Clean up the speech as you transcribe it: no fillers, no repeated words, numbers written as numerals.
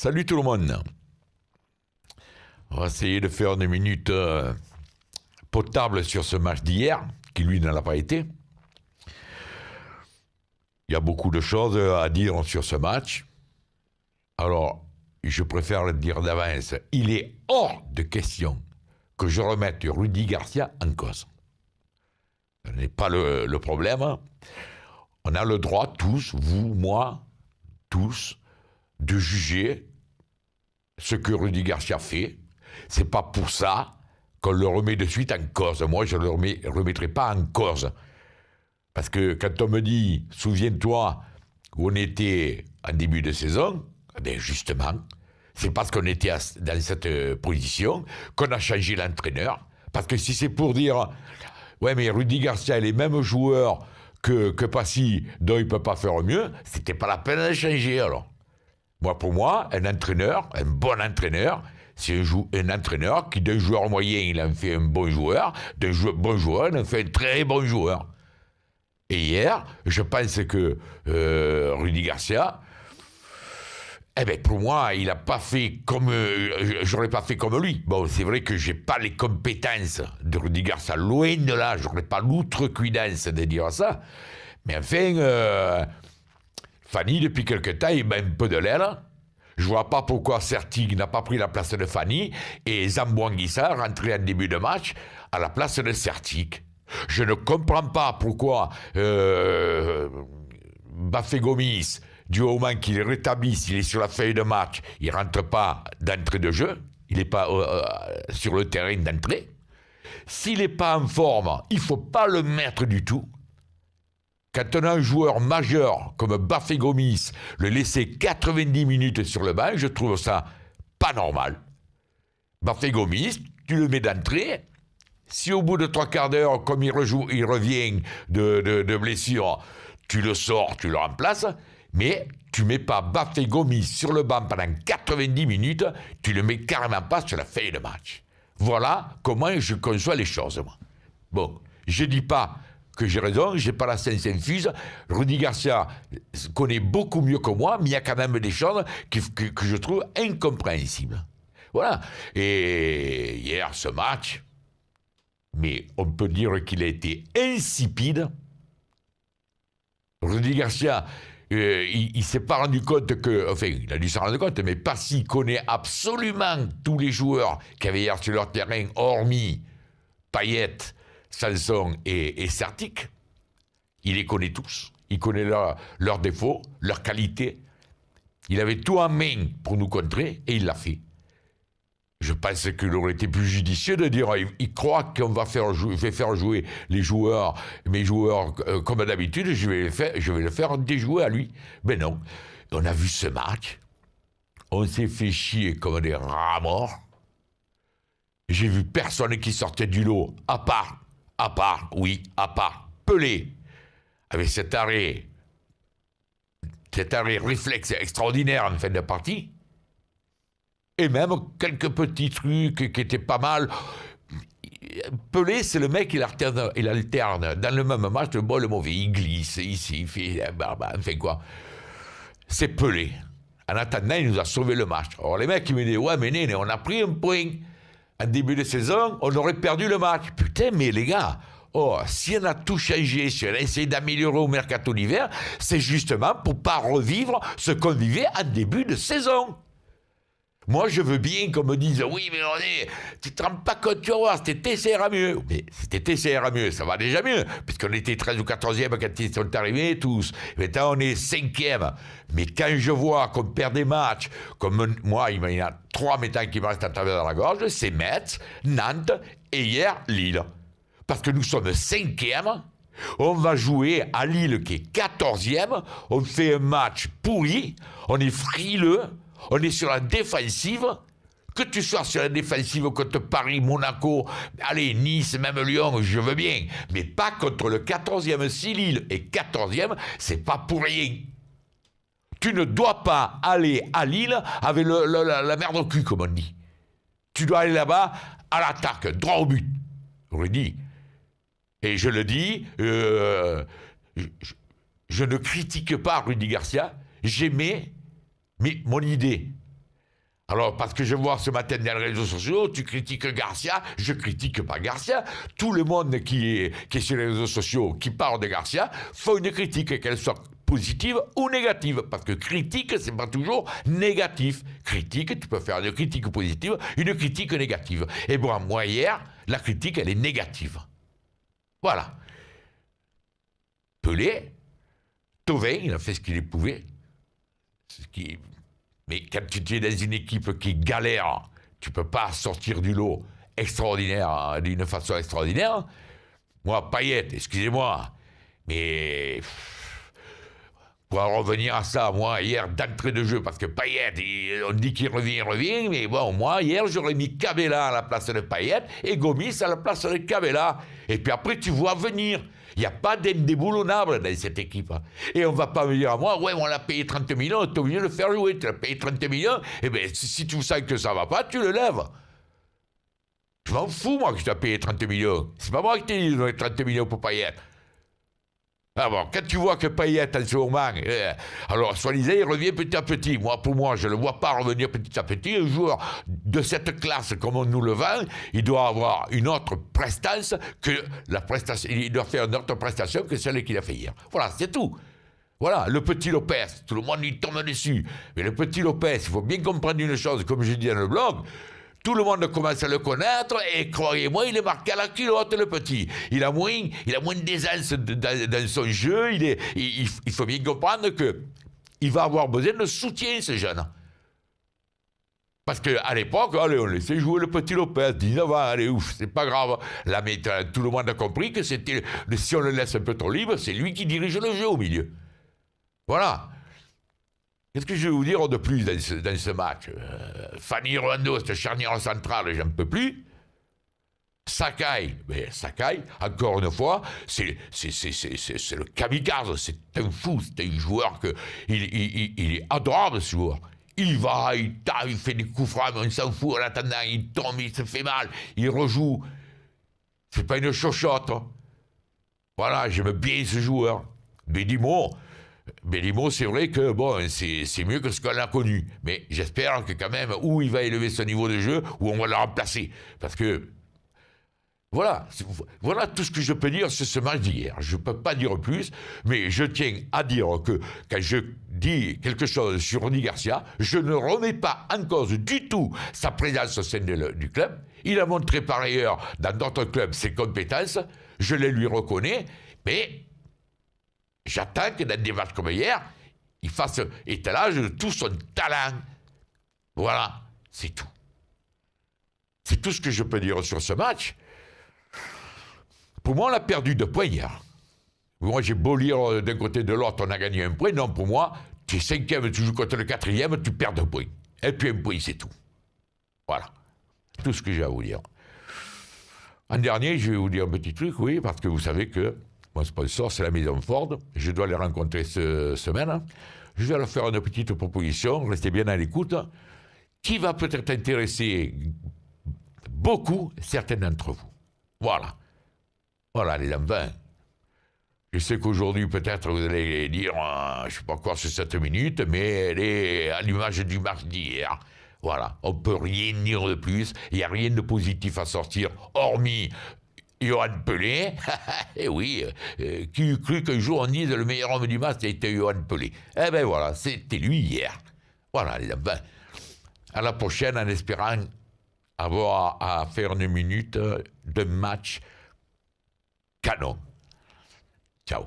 Salut tout le monde. On va essayer de faire une minute potable sur ce match d'hier, qui lui n'en a pas été. Il y a beaucoup de choses à dire sur ce match. Alors, je préfère le dire d'avance. Il est hors de question que je remette Rudy Garcia en cause. Ce n'est pas le problème. On a le droit, tous, vous, moi, tous, de juger ce que Rudy Garcia fait. C'est pas pour ça qu'on le remet de suite en cause. Moi, je ne le remettrai pas en cause. Parce que quand on me dit, souviens-toi où on était en début de saison, eh bien justement, c'est parce qu'on était dans cette position qu'on a changé l'entraîneur. Parce que si c'est pour dire, ouais, mais Rudy Garcia est les mêmes joueurs que Passy, dont il ne peut pas faire mieux, c'était pas la peine de changer alors. Pour moi, un entraîneur, un bon entraîneur, c'est un entraîneur qui, d'un joueur moyen, il en fait un bon joueur, d'un bon joueur, il en fait un très bon joueur. Et hier, je pense que Rudy Garcia, pour moi, il n'a pas fait comme... j'aurais pas fait comme lui. Bon, c'est vrai que j'ai pas les compétences de Rudy Garcia. Loin de là, j'aurais pas l'outrecuidance de dire ça. Mais enfin... Fanny, depuis quelque temps, il met un peu de l'aile. Je ne vois pas pourquoi Sertig n'a pas pris la place de Fanny et Zamboanguissa rentré en début de match à la place de Sertig. Je ne comprends pas pourquoi Bafé Gomis, du moment qu'il rétablisse, il est sur la feuille de match, il ne rentre pas d'entrée de jeu, il n'est pas sur le terrain d'entrée. S'il n'est pas en forme, il ne faut pas le mettre du tout. Quand on a un joueur majeur comme Bafé Gomis, le laisser 90 minutes sur le banc, je trouve ça pas normal. Bafé Gomis, tu le mets d'entrée. Si au bout de 3 quarts d'heure, comme il revient de blessure, tu le sors, tu le remplaces, mais tu ne mets pas Bafé Gomis sur le banc pendant 90 minutes, tu le mets carrément pas sur la feuille de match. Voilà comment je conçois les choses, moi. Bon, je ne dis pas que j'ai raison, j'ai pas la science infuse. Rudy Garcia connaît beaucoup mieux que moi, mais il y a quand même des choses que je trouve incompréhensibles. Voilà. Et hier, ce match, mais on peut dire qu'il a été insipide. Rudy Garcia, il s'est pas rendu compte que, enfin, il a dû s'en rendre compte, mais Passy connaît absolument tous les joueurs qui avaient hier sur leur terrain, hormis Payet, Sanson et Sertic. Il les connaît tous. Il connaît leurs défauts, leurs qualités. Il avait tout en main pour nous contrer et il l'a fait. Je pense qu'il aurait été plus judicieux de dire il croit qu'on va faire jouer les joueurs, mes joueurs comme d'habitude, je vais le faire déjouer à lui. Mais non. On a vu ce match. On s'est fait chier comme des rats morts. J'ai vu personne qui sortait du lot, à part Pelé, avec cet arrêt réflexe extraordinaire en fin de partie, et même quelques petits trucs qui étaient pas mal. Pelé, c'est le mec, il alterne dans le même match, le bon et le mauvais, il glisse, ici, il fait, enfin quoi. C'est Pelé. En attendant, il nous a sauvé le match. Alors les mecs, ils me disent, ouais, mais Néné, on a pris un point. En début de saison, on aurait perdu le match. Putain, mais les gars, si on a tout changé, si on a essayé d'améliorer au mercato d'hiver, c'est justement pour ne pas revivre ce qu'on vivait en début de saison. Moi, je veux bien qu'on me dise, oui, mais tu ne te rends pas compte, tu vas voir, c'était TCR mieux. Mais c'était TCR mieux, ça va déjà mieux, puisqu'on était 13 ou 14e quand ils sont arrivés tous. Maintenant, on est 5e. Mais quand je vois qu'on perd des matchs, comme moi, il y en a 3 maintenant qui me restent à travers la gorge, c'est Metz, Nantes et hier, Lille. Parce que nous sommes 5e, on va jouer à Lille qui est 14e, on fait un match pourri, on est frileux, on est sur la défensive. Que tu sois sur la défensive contre Paris, Monaco, allez, Nice, même Lyon, je veux bien. Mais pas contre le 14e. Si Lille est 14e, c'est pas pour rien. Tu ne dois pas aller à Lille avec la merde au cul, comme on dit. Tu dois aller là-bas à l'attaque, droit au but. Rudy. Et je le dis, je ne critique pas Rudy Garcia, j'aimais mon idée. Alors, parce que je vois ce matin dans les réseaux sociaux, tu critiques Garcia, je critique pas Garcia. Tout le monde qui est sur les réseaux sociaux, qui parle de Garcia, faut une critique, qu'elle soit positive ou négative. Parce que critique, c'est pas toujours négatif. Critique, tu peux faire une critique positive, une critique négative. Et bon, moi, hier, la critique, elle est négative. Voilà. Pelé, Thauvin, il a fait ce qu'il pouvait. Mais quand tu es dans une équipe qui galère, tu ne peux pas sortir du lot extraordinaire, d'une façon extraordinaire. Moi, Payet, excusez-moi, mais pour en revenir à ça, moi, hier, d'entrée de jeu, parce que Payet, on dit qu'il revient, mais bon, moi, hier, j'aurais mis Cabella à la place de Payet et Gomis à la place de Cabella. Et puis après, tu vois venir. Il n'y a pas d'indéboulonnable dans cette équipe. Et on ne va pas me dire à moi, ouais, on l'a payé 30 millions, tu es obligé de le faire jouer. Tu l'as payé 30 millions, et bien, si tu sens que ça ne va pas, tu le lèves. Je m'en fous, moi, que je t'ai payé 30 millions. C'est pas moi qui t'ai dit de donner 30 millions pour Payet. Ah bon, quand tu vois que Payet, en ce moment, alors, soi-disant, il revient petit à petit. Moi, pour moi, je ne le vois pas revenir petit à petit. Un joueur de cette classe, comme on nous le vend, il doit avoir une autre prestance que la prestation. Il doit faire une autre prestation que celle qu'il a fait hier. Voilà, c'est tout. Voilà, le petit Lopez, tout le monde lui tombe dessus. Mais le petit Lopez, il faut bien comprendre une chose, comme je dis dans le blog. Tout le monde commence à le connaître et croyez-moi, il est marqué à la culotte, le petit. Il a moins d'aisance dans son jeu. Il faut bien comprendre qu'il va avoir besoin de soutien, ce jeune. Parce qu'à l'époque, allez, on laissait jouer le petit Lopez, 19 ans, allez, ouf, c'est pas grave. Là, mais tout le monde a compris que c'était, si on le laisse un peu trop libre, c'est lui qui dirige le jeu au milieu. Voilà. Qu'est-ce que je vais vous dire de plus dans ce match Fanny Rolando, cette charnière centrale, j'en peux plus. Sakai, encore une fois, c'est le kamikaze, c'est un fou, c'est un joueur il est adorable, ce joueur. Il va, il tape, il fait des coups francs, on s'en fout, en attendant, il tombe, il se fait mal, il rejoue. C'est pas une chochotte. Voilà, j'aime bien ce joueur. Bédimo, c'est vrai que bon, c'est mieux que ce qu'on a connu. Mais j'espère que quand même, où il va élever son niveau de jeu, ou on va le remplacer. Parce que, voilà tout ce que je peux dire sur ce match d'hier. Je ne peux pas dire plus, mais je tiens à dire que quand je dis quelque chose sur Rudy Garcia, je ne remets pas en cause du tout sa présence au sein du club. Il a montré par ailleurs dans d'autres clubs ses compétences. Je les lui reconnais, mais j'attends que dans des matchs comme hier, il fasse étalage de tout son talent. Voilà, c'est tout. C'est tout ce que je peux dire sur ce match. Pour moi, on a perdu 2 points hier. Moi, j'ai beau lire d'un côté de l'autre, on a gagné 1 point. Non, pour moi, tu es 5e, tu joues contre le 4e, tu perds 2 points. Et puis 1 point, c'est tout. Voilà. Tout ce que j'ai à vous dire. En dernier, je vais vous dire un petit truc, oui, parce que vous savez que mon sponsor, c'est la Maison Ford. Je dois les rencontrer cette semaine. Je vais leur faire une petite proposition, restez bien à l'écoute, qui va peut-être intéresser beaucoup certains d'entre vous. Voilà. Voilà, les enfants. Je sais qu'aujourd'hui, peut-être, vous allez dire, je ne sais pas quoi sur cette minute, mais elle est à l'image du match d'hier. Voilà, on ne peut rien dire de plus. Il n'y a rien de positif à sortir, hormis Yoann Pelé. Eh oui, qui eût cru qu'un jour on dise le meilleur homme du match, c'était Yoann Pelé. Eh bien voilà, c'était lui hier. Voilà, les enfants. À la prochaine, en espérant avoir à faire 1 minute de match canon. Ciao.